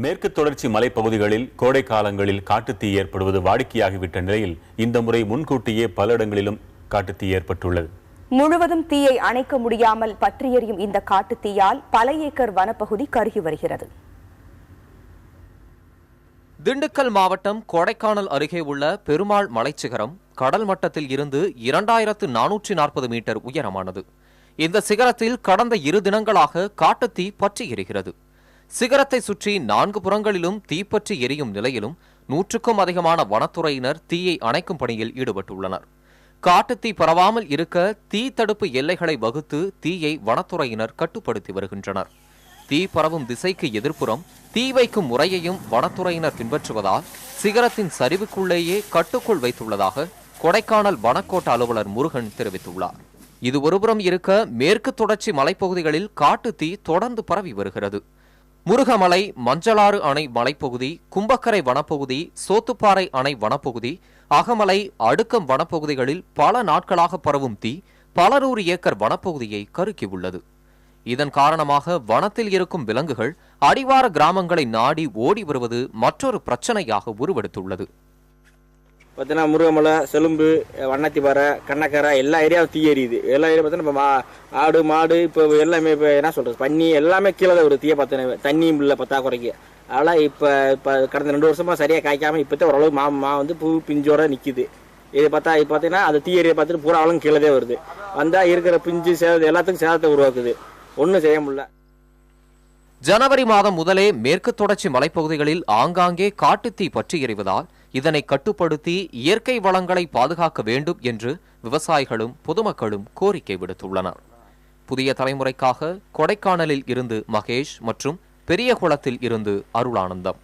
மேற்கு தொடர்ச்சி மலைப்பகுதிகளில் கோடை காலங்களில் காட்டுத்தீ ஏற்படுவது வாடிக்கையாகிவிட்ட நிலையில் இந்த முறை முன்கூட்டியே பல இடங்களிலும் காட்டுத்தீ ஏற்பட்டுள்ளது. முழுவதும் தீயை அணைக்க முடியாமல் பற்றி எரியும் இந்த காட்டுத்தீயால் பல ஏக்கர் வனப்பகுதி கருகி வருகிறது. திண்டுக்கல் மாவட்டம் கொடைக்கானல் அருகே உள்ள பெருமாள் மலைச்சிகரம் கடல் மட்டத்தில் இருந்து 2440 மீட்டர் உயரமானது. இந்த சிகரத்தில் கடந்த 2 தினங்களாக காட்டுத்தீ பற்றி எரிகிறது. சிகரத்தை சுற்றி 4 புறங்களிலும் தீப்பற்றி எரியும் நிலையிலும் 100க்கும் அதிகமான வனத்துறையினர் தீயை அணைக்கும் பணியில் ஈடுபட்டுள்ளனர். காட்டுத்தீ பரவாமல் இருக்க தீ தடுப்பு எல்லைகளை வகுத்து தீயை வனத்துறையினர் கட்டுப்படுத்தி வருகின்றனர். தீ பரவும் திசைக்கு எதிர்ப்புறம் தீ வைக்கும் முறையையும் வனத்துறையினர் பின்பற்றுவதால் சிகரத்தின் சரிவுக்குள்ளேயே கட்டுக்குள் வைத்துள்ளதாக கொடைக்கானல் வனக்கோட்ட அலுவலர் முருகன் தெரிவித்துள்ளார். இது ஒருபுறம் இருக்க மேற்கு தொடர்ச்சி மலைப்பகுதிகளில் காட்டுத்தீ தொடர்ந்து பரவி வருகிறது. முருகமலை, மஞ்சளாறு அணை மலைப்பகுதி, கும்பக்கரை வனப்பகுதி, சோத்துப்பாறை அணை வனப்பகுதி, அகமலை, அடுக்கம் வனப்பகுதிகளில் பல நாட்களாக பரவும் தீ பல 100 ஏக்கர் வனப்பகுதியை கருக்கியுள்ளது. இதன் காரணமாக வனத்தில் இருக்கும் விலங்குகள் அடிவார கிராமங்களை நாடி ஓடி வருவது மற்றொரு பிரச்சனையாக உருவெடுத்துள்ளது. பார்த்தீங்கன்னா முருகமலை, செலும்பு, வண்ணத்திப்பாறை, கண்ணக்கரை எல்லா ஏரியாவும் தீ எரியுது. எல்லா ஏரியா பார்த்தீங்கன்னா இப்போ ஆடு மாடு இப்போ எல்லாமே இப்போ என்ன சொல்றது பன்னி எல்லாமே கீழே தான் ஒரு தீயை பார்த்தேன். தண்ணியும் இல்லை பத்தாக்குறைக்கு. அதனால் இப்போ கடந்த 2 வருஷமா சரியாக காய்க்காமல் இப்போதான் ஓரளவு மா வந்து பூ பிஞ்சோட நிற்கிது. இது பார்த்தீங்கன்னா அது தீ எரியை பார்த்துட்டு பூரா அவளும் கீழே தான் வருது. வந்தால் இருக்கிற பிஞ்சு சேதத்தை எல்லாத்துக்கும் சேதத்தை உருவாக்குது. ஒன்றும் செய்ய முடியல. ஜனவரி மாதம் முதலே மேற்கு தொடர்ச்சி மலைப்பகுதிகளில் ஆங்காங்கே காட்டுத்தீ பற்றி எறிவதால் இதனை கட்டுப்படுத்தி இயற்கை வளங்களை பாதுகாக்க வேண்டும் என்று விவசாயிகளும் பொதுமக்களும் கோரிக்கை விடுத்துள்ளனர். புதிய தலைமுறைக்காக கொடைக்கானலில் இருந்து மகேஷ் மற்றும் பெரியகுளத்தில் இருந்து அருளானந்தம்.